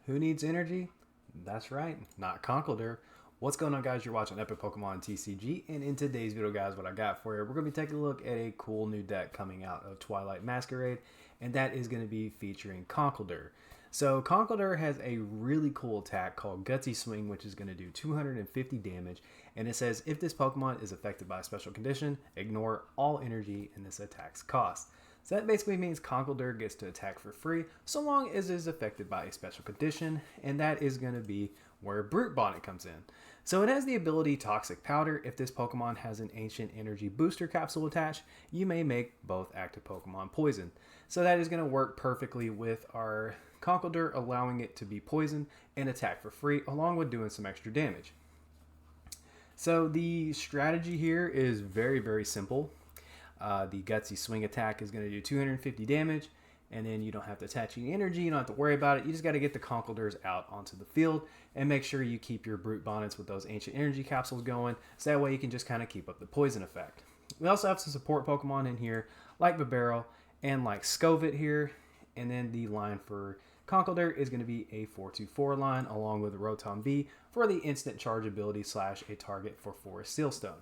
Who needs energy? That's right, not Conkeldurr. What's going on, guys? You're watching Epic Pokemon TCG, and in today's video, guys, what I got for you, we're going to be taking a look at a cool new deck coming out of Twilight Masquerade, and that is going to be featuring Conkeldurr. So Conkeldurr has a really cool attack called Gutsy Swing, which is going to do 250 damage, and it says if this Pokemon is affected by a special condition, ignore all energy in this attack's cost. So that basically means Conkeldurr gets to attack for free so long as it is affected by a special condition, and that is going to be where Brute Bonnet comes in. So it has the ability Toxic Powder. If this Pokemon has an Ancient Energy Booster Capsule attached, you may make both active Pokemon poison. So that is going to work perfectly with our Conkeldurr, allowing it to be poisoned and attack for free, along with doing some extra damage. So the strategy here is very, very simple. The Gutsy Swing attack is going to do 250 damage, and then you don't have to attach any energy, you don't have to worry about it. You just got to get the Conkeldurrs out onto the field and make sure you keep your Brute Bonnets with those Ancient Energy Capsules going, so that way you can just kind of keep up the poison effect. We also have some support Pokemon in here, like Bibarel and like Skwovet here, and then the line for Conkeldurr is going to be a 4-2-4 line, along with Rotom V for the instant charge ability / a target for Forest Sealstone.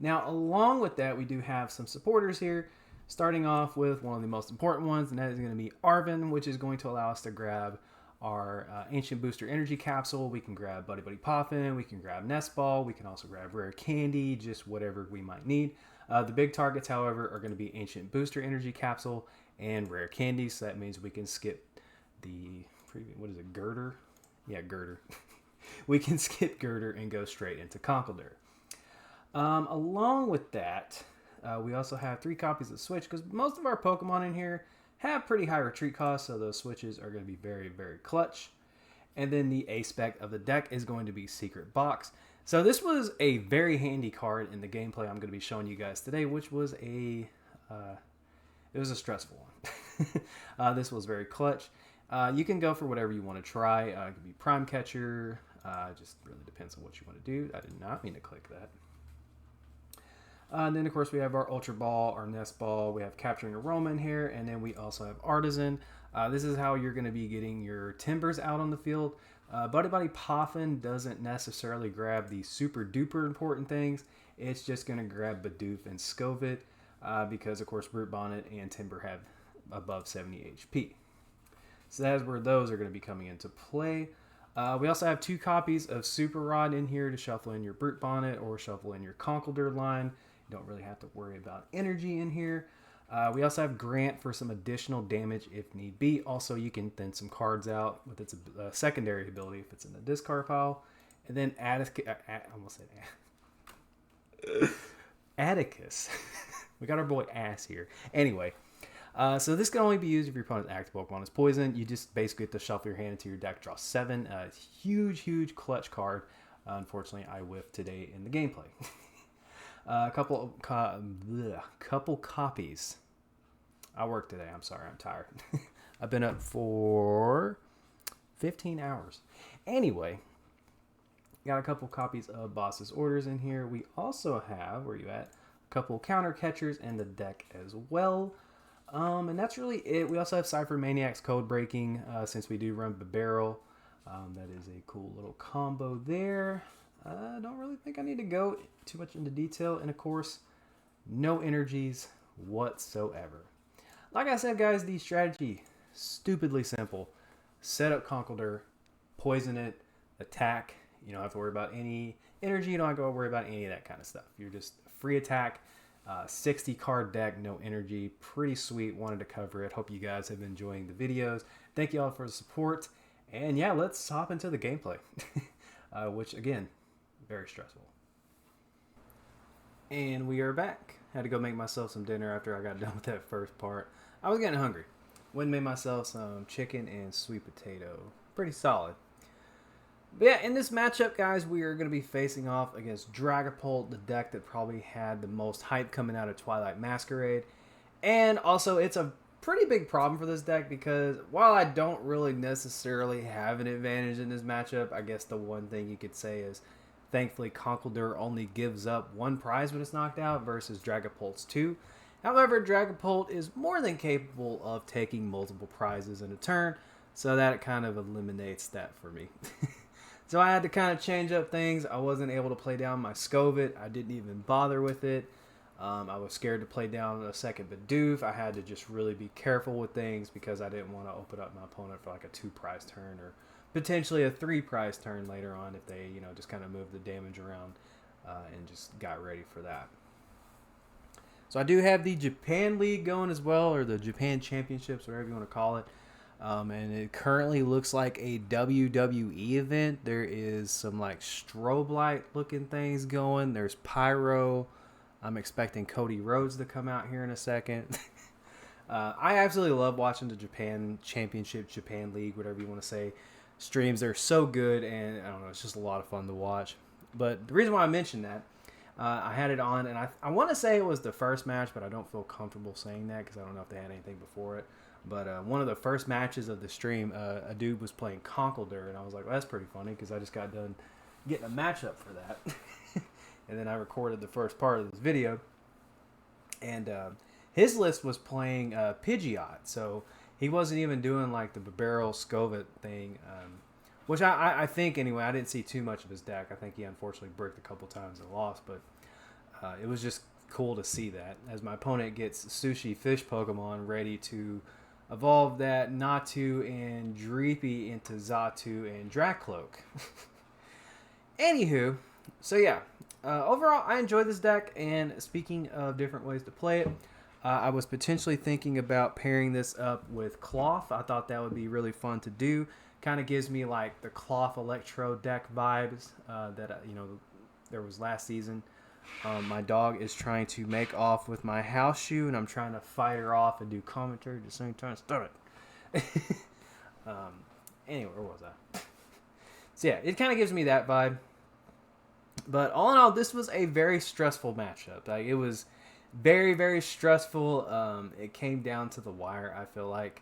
Now, along with that, we do have some supporters here, starting off with one of the most important ones, and that is going to be Arven, which is going to allow us to grab our Ancient Booster Energy Capsule. We can grab Buddy Buddy Poffin, we can grab Nest Ball, we can also grab Rare Candy, just whatever we might need. The big targets, however, are going to be Ancient Booster Energy Capsule and Rare Candy, so that means we can skip the, what is it, Gurdurr? Yeah, Gurdurr. We can skip Gurdurr and go straight into Conkeldurr. Along with that, we also have 3 copies of Switch, because most of our Pokemon in here have pretty high retreat costs, so those switches are going to be very, very clutch. And then the A-spec of the deck is going to be Secret Box. So this was a very handy card in the gameplay I'm going to be showing you guys today, which was it was a stressful one. This was very clutch. You can go for whatever you want to try. It could be Prime Catcher. Just really depends on what you want to do. I did not mean to click that. And then, of course, we have our Ultra Ball, our Nest Ball. We have Capturing Aroma in here, and then we also have Artazon. This is how you're going to be getting your Timburrs out on the field. Buddy Buddy Poffin doesn't necessarily grab the super duper important things. It's just going to grab Bidoof and Skwovet because, of course, Brute Bonnet and Timburr have above 70 HP. So that is where those are going to be coming into play. We also have 2 copies of Super Rod in here to shuffle in your Brute Bonnet or shuffle in your Conkeldurr line. You don't really have to worry about energy in here. We also have Grant for some additional damage if need be. Also, you can thin some cards out with its secondary ability if it's in the discard pile. And then Atticus. We got our boy Ass here. Anyway, so this can only be used if your opponent's active Pokemon is poison. You just basically have to shuffle your hand into your deck, draw 7. Huge, huge clutch card. Unfortunately, I whiffed today in the gameplay. A couple copies. I work today. I'm sorry. I'm tired. I've been up for 15 hours. Anyway, got a couple copies of Boss's Orders in here. We also have, where you at, a couple counter catchers in the deck as well. And that's really it. We also have Ciphermaniac's Codebreaking since we do run Bibarel. That is a cool little combo there. I don't really think I need to go too much into detail. And of course, no energies whatsoever. Like I said, guys, the strategy, stupidly simple. Set up Conkeldurr, poison it, attack. You don't have to worry about any energy. You don't have to worry about any of that kind of stuff. You're just free attack. 60 card deck, no energy. Pretty sweet. Wanted to cover it. Hope you guys have been enjoying the videos. Thank you all for the support. And yeah, let's hop into the gameplay. Which, again, very stressful. And we are back. Had to go make myself some dinner after I got done with that first part. I was getting hungry. Went and made myself some chicken and sweet potato. Pretty solid. But yeah, in this matchup, guys, we are going to be facing off against Dragapult, the deck that probably had the most hype coming out of Twilight Masquerade. And also, it's a pretty big problem for this deck because while I don't really necessarily have an advantage in this matchup, I guess the one thing you could say is thankfully Conkeldurr only gives up 1 prize when it's knocked out versus Dragapult's 2. However, Dragapult is more than capable of taking multiple prizes in a turn, So that kind of eliminates that for me. So I had to kind of change up things. I wasn't able to play down my Skwovet. I didn't even bother with it. I was scared to play down a second Bidoof. I had to just really be careful with things because I didn't want to open up my opponent for like a 2-prize turn or potentially a 3-prize turn later on if they, just kind of moved the damage around and just got ready for that. So I do have the Japan League going as well, or the Japan Championships, whatever you want to call it. And it currently looks like a WWE event. There is some like strobe light looking things going. There's pyro. I'm expecting Cody Rhodes to come out here in a second. I absolutely love watching the Japan Championship, Japan League, whatever you want to say. Streams, they're so good, and I don't know, it's just a lot of fun to watch. But the reason why I mentioned that, I had it on, and I want to say it was the first match, but I don't feel comfortable saying that because I don't know if they had anything before it. But one of the first matches of the stream, a dude was playing Conkeldurr, and I was like, well, that's pretty funny because I just got done getting a matchup for that. And then I recorded the first part of this video. And his list was playing Pidgeot, so he wasn't even doing like the Bibarel Skwovet thing, which I think, anyway, I didn't see too much of his deck. I think he unfortunately bricked a couple times and lost, but it was just cool to see that as my opponent gets Sushi Fish Pokemon ready to evolve that Natu and Dreepy into Xatu and Dracloak. Anywho, so yeah, overall I enjoyed this deck, and speaking of different ways to play it, I was potentially thinking about pairing this up with Cloth. I thought that would be really fun to do. Kind of gives me like the Cloth Electro deck vibes that there was last season. My dog is trying to make off with my house shoe, and I'm trying to fight her off and do commentary at the same time. Stop it. Anyway, where was I? So yeah, it kind of gives me that vibe. But all in all, this was a very stressful matchup. Like, it was very, very stressful. It came down to the wire, I feel like.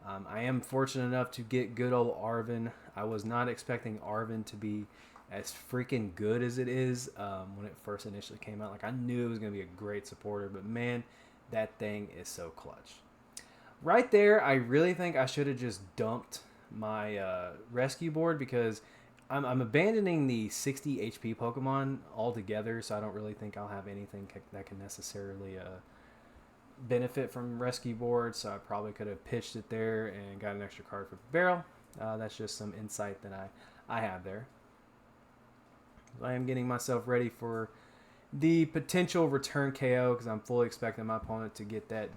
I am fortunate enough to get good old Arven. I was not expecting Arven to be as freaking good as it is when it first initially came out. Like, I knew it was going to be a great supporter, but man, that thing is so clutch. Right there, I really think I should have just dumped my rescue board because I'm abandoning the 60 HP Pokemon altogether, so I don't really think I'll have anything that can necessarily benefit from rescue board, so I probably could have pitched it there and got an extra card for Bibarel. That's just some insight that I have there. I am getting myself ready for the potential return KO because I'm fully expecting my opponent to get that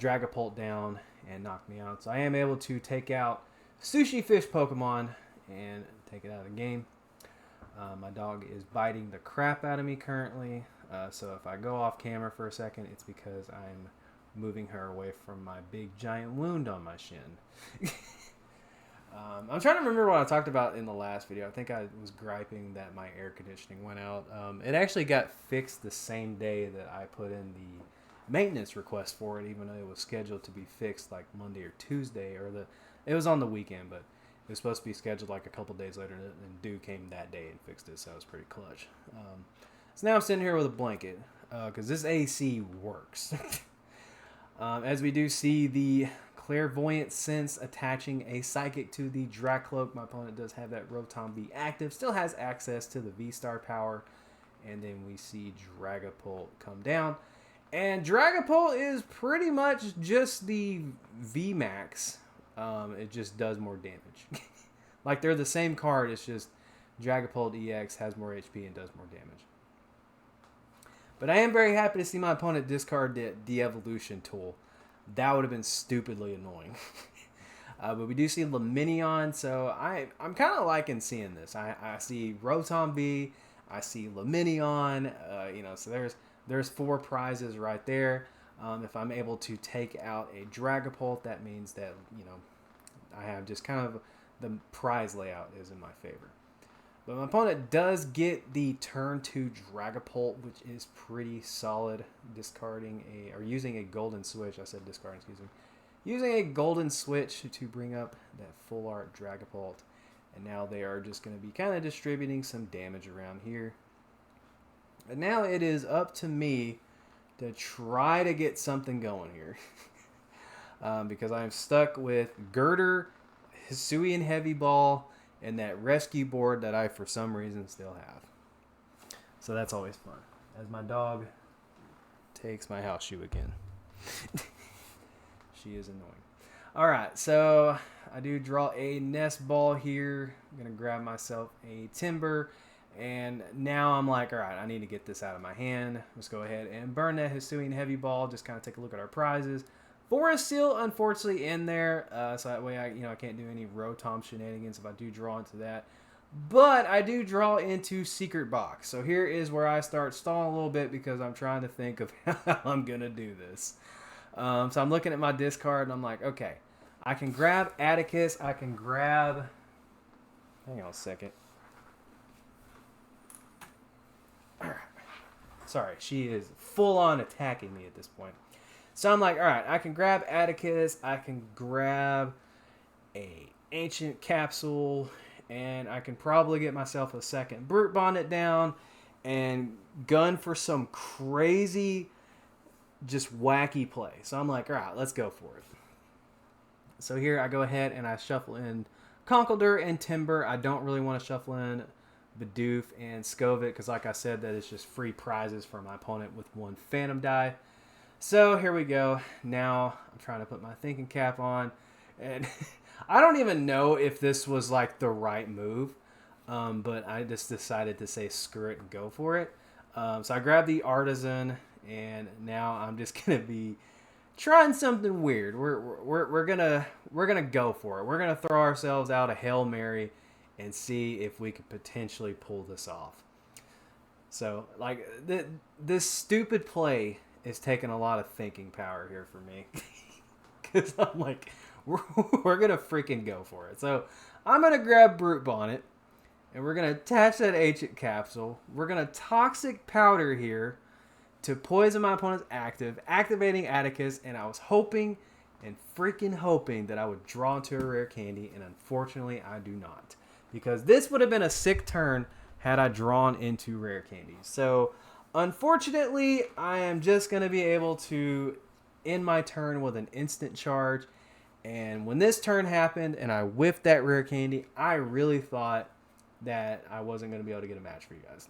Dragapult down and knock me out. So I am able to take out Sushi Fish Pokemon and take it out of the game. My dog is biting the crap out of me currently. So if I go off camera for a second, it's because I'm moving her away from my big giant wound on my shin. I'm trying to remember what I talked about in the last video. I think I was griping that my air conditioning went out. It actually got fixed the same day that I put in the maintenance request for it, even though it was scheduled to be fixed like Monday or Tuesday, it was on the weekend, but it was supposed to be scheduled like a couple days later, and Dew came that day and fixed it, so it was pretty clutch. So now I'm sitting here with a blanket because this AC works. As we do see the Clairvoyant Sense attaching a Psychic to the Dracloak. My opponent does have that Rotom V active, still has access to the V-Star power. And then we see Dragapult come down. And Dragapult is pretty much just the V-Max. It just does more damage. Like, they're the same card, it's just Dragapult EX has more HP and does more damage. But I am very happy to see my opponent discard the de-evolution tool. That would have been stupidly annoying. But we do see Lumineon, so I'm kind of liking seeing this. I see Rotom V, I see Lumineon, so there's 4 prizes right there. If I'm able to take out a Dragapult, that means that, I have just kind of the prize layout is in my favor. But my opponent does get the turn 2 Dragapult, which is pretty solid, using a golden switch. I said discarding, excuse me. Using a golden switch to bring up that full art Dragapult. And now they are just going to be kind of distributing some damage around here. And now it is up to me to try to get something going here. because I'm stuck with Gurdurr, Hisuian Heavy Ball, and that rescue board that I, for some reason, still have. So that's always fun. As my dog takes my house shoe again. She is annoying. All right, so I do draw a nest ball here. I'm going to grab myself a Timburr. And now I'm like, all right, I need to get this out of my hand. Let's go ahead and burn that Hisuian Heavy Ball. Just kind of take a look at our prizes. Forest Seal, unfortunately, in there. So that way I can't do any Rotom shenanigans if I do draw into that. But I do draw into Secret Box. So here is where I start stalling a little bit because I'm trying to think of how I'm going to do this. So I'm looking at my discard and I'm like, okay, I can grab Atticus. I can grab... Hang on a second. Sorry, she is full on attacking me at this point. So I'm like, all right, I can grab Atticus. I can grab a Ancient Capsule. And I can probably get myself a second Brute Bonnet down and gun for some crazy, just wacky play. So I'm like, all right, let's go for it. So here I go ahead and I shuffle in Conkeldurr and Timburr. I don't really want to shuffle in Bidoof and Skwovet because, like I said, that is just free prizes for my opponent with one Phantom die. So here we go. Now I'm trying to put my thinking cap on. And I don't even know if this was like the right move, but I just decided to say screw it and go for it. So I grabbed the Artazon, and now I'm just gonna be trying something weird. We're gonna go for it. We're gonna throw ourselves out a Hail Mary and see if we could potentially pull this off. So like this stupid play is taking a lot of thinking power here for me because I'm like. We're going to freaking go for it. So I'm going to grab Brute Bonnet, and we're going to attach that Ancient Capsule. We're going to Toxic Powder here to poison my opponent's activating Atticus, and I was hoping and freaking hoping that I would draw into a rare candy, and unfortunately I do not. Because this would have been a sick turn had I drawn into rare candies. So unfortunately, I am just going to be able to end my turn with an instant charge. And when this turn happened and I whiffed that rare candy, I really thought that I wasn't going to be able to get a match for you guys.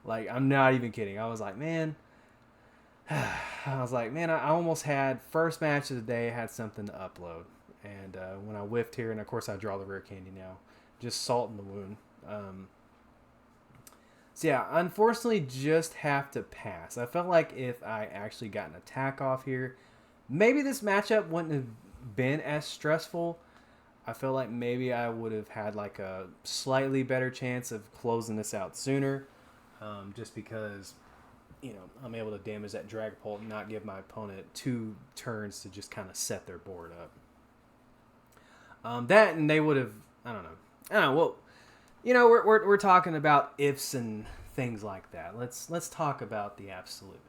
Like, I'm not even kidding. I was like, man, I almost had first match of the day, I had something to upload. And when I whiffed here, and of course I draw the rare candy now, just salt in the wound. So yeah, unfortunately just have to pass. I felt like if I actually got an attack off here, maybe this matchup wouldn't have been as stressful. I feel like maybe I would have had like a slightly better chance of closing this out sooner, just because, I'm able to damage that Dragapult and not give my opponent 2 turns to just kind of set their board up. That and they would have, I don't know. Well, we're talking about ifs and things like that. Let's talk about the absolute.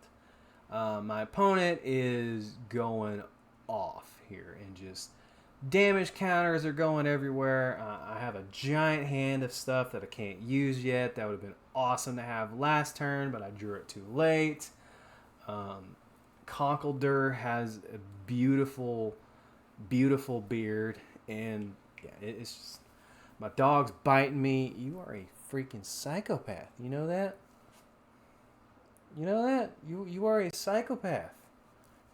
My opponent is going off here and just damage counters are going everywhere. I have a giant hand of stuff that I can't use yet. That would have been awesome to have last turn, but I drew it too late. Conkeldurr has a beautiful, beautiful beard, and yeah, it's just my dog's biting me. You are a freaking psychopath. You know that? You know that? You are a psychopath.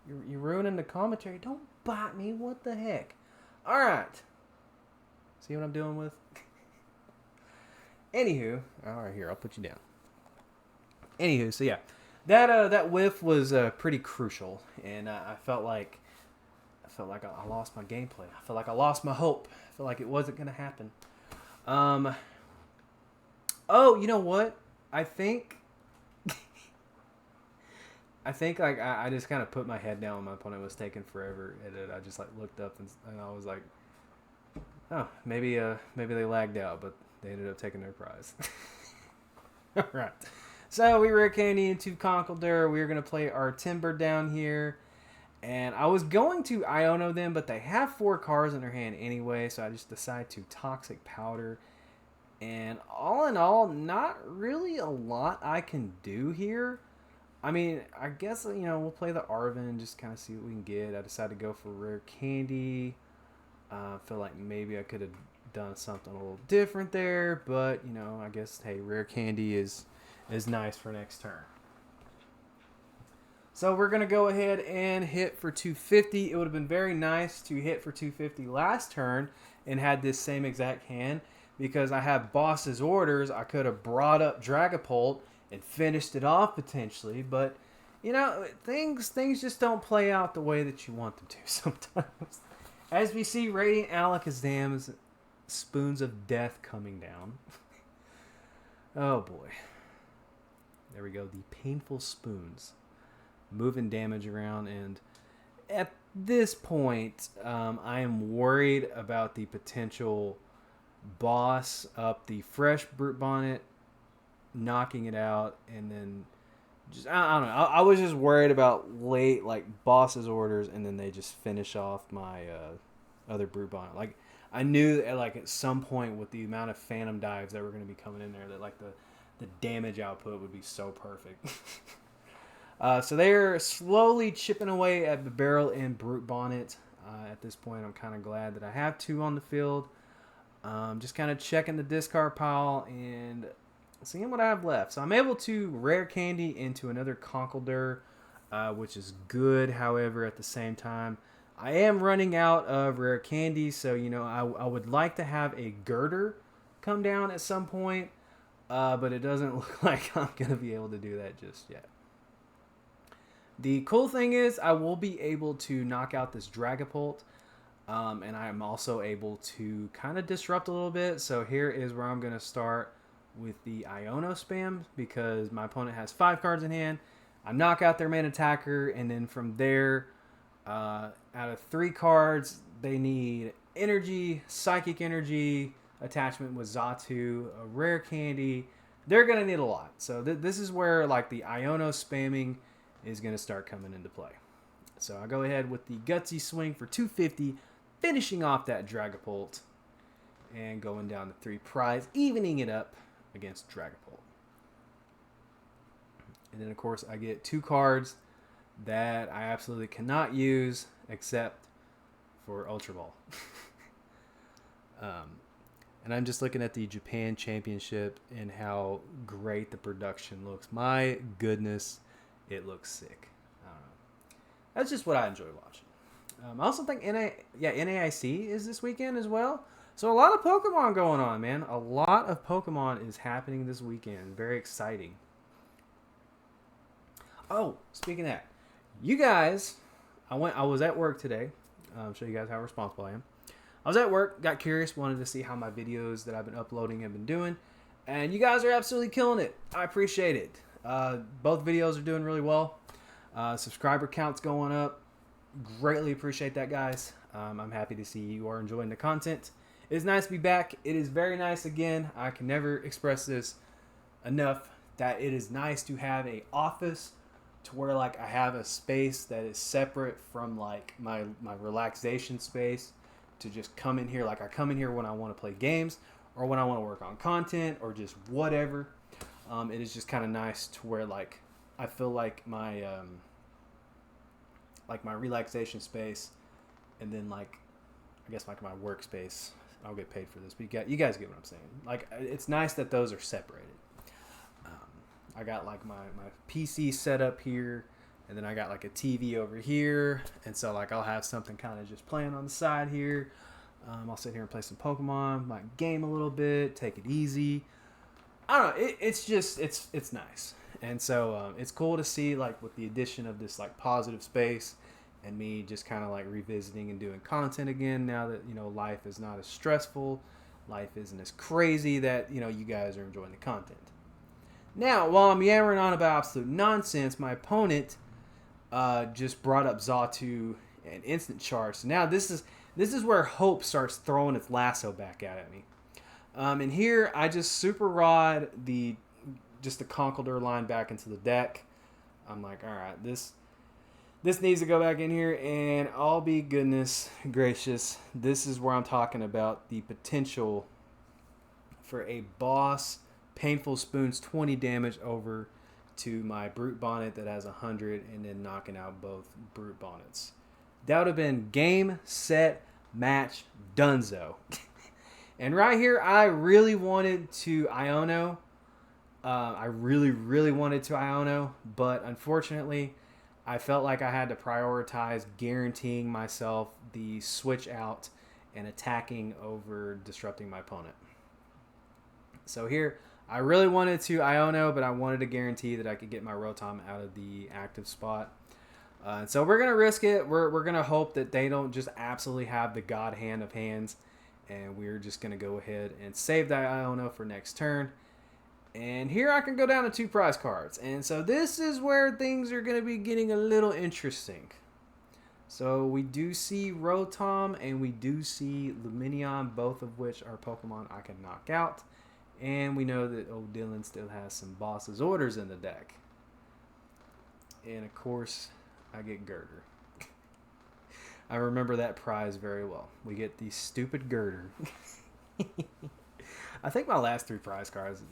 You're ruining the commentary. Don't bite me. What the heck? All right. See what I'm dealing with? Anywho. All right, here. I'll put you down. Anywho, so yeah. That whiff was pretty crucial. And I felt like I lost my gameplay. I felt like I lost my hope. I felt like it wasn't going to happen. Oh, you know what? I think like I just kind of put my head down when my opponent was taking forever, and I just like looked up and I was like, oh, maybe they lagged out, but they ended up taking their prize. All right, so we were candy into Conkeldurr. We were gonna play our Timburr down here, and I was going to Iono them, but they have 4 cards in their hand anyway, so I just decided to Toxic Powder. And all in all, not really a lot I can do here. I mean, I guess, we'll play the Arven, just kind of see what we can get. I decided to go for Rare Candy. I feel like maybe I could have done something a little different there, but, I guess, hey, Rare Candy is nice for next turn. So we're going to go ahead and hit for 250. It would have been very nice to hit for 250 last turn and had this same exact hand, because I have Boss's Orders. I could have brought up Dragapult and finished it off potentially, but things just don't play out the way that you want them to sometimes. As we see Radiant Alakazam's Spoons of Death coming down. Oh boy. There we go, the painful spoons. Moving damage around, and at this point, I am worried about the potential boss up the fresh Brute Bonnet, knocking it out, and then I don't know. I was just worried about late boss's orders, and then they just finish off my other Brute Bonnet. Like, I knew that at some point with the amount of Phantom Dives that were going to be coming in there, that the damage output would be so perfect. So they're slowly chipping away at Bibarel and Brute Bonnet. At this point, I'm kind of glad that I have 2 on the field. Just kind of checking the discard pile and seeing what I have left. So I'm able to Rare Candy into another Conkeldurr, which is good. However, at the same time, I am running out of Rare Candy. So, I would like to have a Gurdurr come down at some point. But it doesn't look like I'm going to be able to do that just yet. The cool thing is I will be able to knock out this Dragapult, and I am also able to kind of disrupt a little bit. So here is where I'm going to start with the Iono spam, because my opponent has 5 cards in hand. I knock out their main attacker, and then from there, out of 3 cards, they need Energy, Psychic Energy, attachment with Xatu, a Rare Candy. They're going to need a lot. So this is where the Iono spamming is going to start coming into play. So I go ahead with the gutsy swing for 250, finishing off that Dragapult and going down to 3 prize, evening it up against Dragapult. And then, of course, I get 2 cards that I absolutely cannot use except for Ultra Ball. And I'm just looking at the Japan Championship and how great the production looks. My goodness, it looks sick. I don't know. That's just what I enjoy watching. I also think NAIC is this weekend as well. So a lot of Pokemon going on, man. A lot of Pokemon is happening this weekend. Very exciting. Oh, speaking of that, you guys, I was at work today. I'll show you guys how responsible I am. I was at work, got curious, wanted to see how my videos that I've been uploading have been doing. And you guys are absolutely killing it. I appreciate it. Both videos are doing really well. Subscriber count's going up. Greatly appreciate that, guys. I'm happy to see you are enjoying the content. It is nice to be back. It is very nice again. I can never express this enough, that it is nice to have an office to where I have a space that is separate from my relaxation space, to just come in here. I come in here when I want to play games or when I want to work on content or just whatever. It is just kind of nice to where I feel like my my relaxation space, and then I guess my workspace. I'll get paid for this, but you guys get what I'm saying. It's nice that those are separated. I got my PC set up here, and then I got a TV over here, and so I'll have something kind of just playing on the side here. I'll sit here and play some Pokemon, might game a little bit, take it easy. I don't know. It's nice, and so it's cool to see with the addition of this positive space, and me just kind of revisiting and doing content again now that life is not as stressful, life isn't as crazy, that you guys are enjoying the content. Now, while I'm yammering on about absolute nonsense, my opponent just brought up Xatu and instant charge. So now this is where hope starts throwing its lasso back at me. And here I just super rod the Conkeldurr line back into the deck. I'm all right, this needs to go back in here, and I'll be goodness gracious. This is where I'm talking about the potential for a boss Painful Spoons 20 damage over to my Brute Bonnet that has 100 and then knocking out both Brute Bonnets. That would have been game, set, match, donezo. And right here, I really wanted to Iono. I really wanted to Iono, but unfortunately, I felt like I had to prioritize guaranteeing myself the switch out and attacking over disrupting my opponent. So here, I really wanted to Iono, but I wanted to guarantee that I could get my Rotom out of the active spot. So we're going to risk it. We're going to hope that they don't just absolutely have the God hand of hands. And we're just going to go ahead and save that Iono for next turn. And here I can go down to 2 prize cards. And so this is where things are going to be getting a little interesting. So we do see Rotom and we do see Lumineon, both of which are Pokemon I can knock out. And we know that old Dylan still has some boss's orders in the deck. And of course, I get Gurdurr. I remember that prize very well. We get the stupid Gurdurr. I think my last 3 prize cards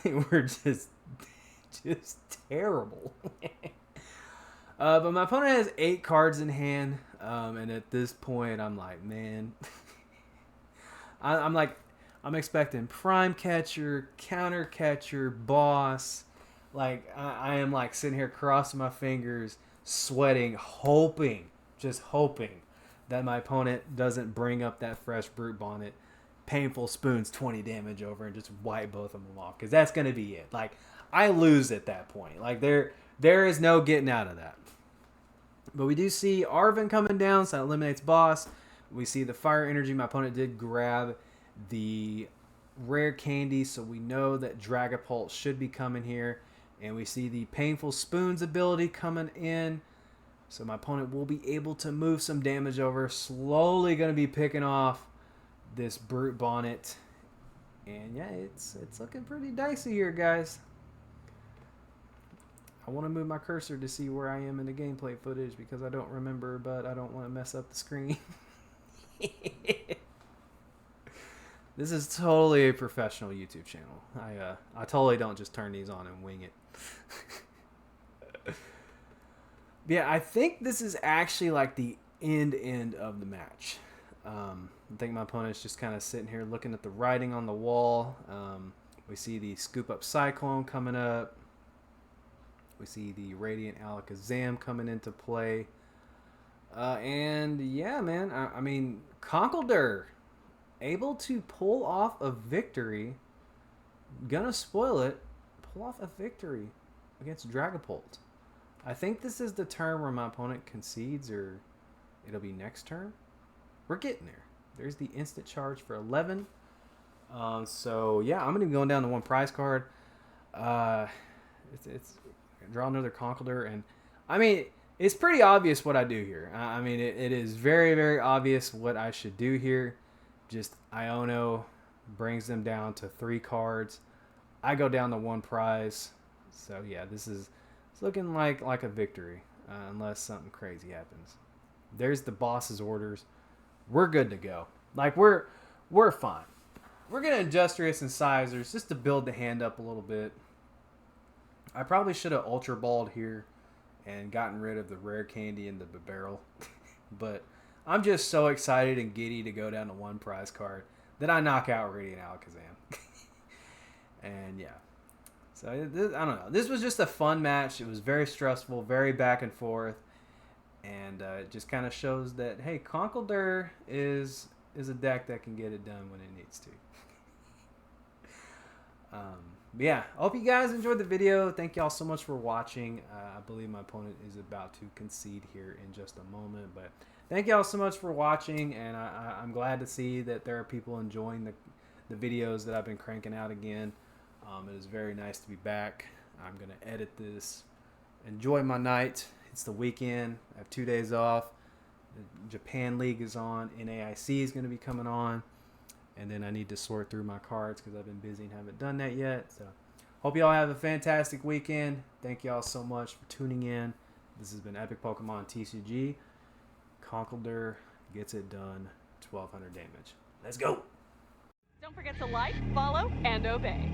were just terrible. But my opponent has 8 cards in hand. And at this point, I'm like, man. I'm expecting Prime Catcher, Counter Catcher, Boss. Like, I am like sitting here crossing my fingers, sweating, just hoping that my opponent doesn't bring up that fresh Brute Bonnet, Painful Spoons 20 damage over and just wipe both of them off. Because that's going to be it. Like, I lose at that point. Like, there is no getting out of that. But we do see Arven coming down, so that eliminates Boss. We see the Fire Energy. My opponent did grab the rare candy, so we know that Dragapult should be coming here. And we see the Painful Spoons ability coming in. So my opponent will be able to move some damage over. Slowly going to be picking off this Brute Bonnet. And yeah, it's looking pretty dicey here, guys. I want to move my cursor to see where I am in the gameplay footage because I don't remember, but I don't want to mess up the screen. This is totally a professional YouTube channel. I totally don't just turn these on and wing it. Yeah, I think this is actually like the end of the match. I think my opponent's just kind of sitting here looking at the writing on the wall. We see the Scoop Up Cyclone coming up. We see the Radiant Alakazam coming into play. And yeah, man, I mean, Conkeldurr able to pull off a victory. Gonna spoil it. Pull off a victory against Dragapult. I think this is the turn where my opponent concedes, or it'll be next turn. We're getting there. There's the instant charge for 11. So yeah, I'm gonna be going down to 1 prize card. It's draw another Conkeldurr, and I mean, it's pretty obvious what I do here. I mean, it is very, very obvious what I should do here. Just Iono brings them down to 3 cards. I go down to 1 prize. So yeah, it's looking like a victory, unless something crazy happens. There's the boss's orders. We're good to go. Like, we're fine. We're gonna adjust race and sizers just to build the hand up a little bit. I probably should have Ultra Balled here and gotten rid of the rare candy and the Bibarel. But I'm just so excited and giddy to go down to 1 prize card that I knock out Radiant Alakazam. And yeah. So I don't know. This was just a fun match. It was very stressful, very back and forth. And it just kind of shows that, hey, Conkeldurr is a deck that can get it done when it needs to. But yeah, I hope you guys enjoyed the video. Thank y'all so much for watching. I believe my opponent is about to concede here in just a moment. But thank y'all so much for watching. And I'm glad to see that there are people enjoying the videos that I've been cranking out again. It is very nice to be back. I'm going to edit this. Enjoy my night. It's the weekend. I have 2 days off. The Japan League is on. NAIC is going to be coming on. And then I need to sort through my cards because I've been busy and haven't done that yet. So hope y'all have a fantastic weekend. Thank y'all so much for tuning in. This has been Epic Pokemon TCG. Conkeldurr gets it done. 1200 damage. Let's go. Don't forget to like, follow, and obey.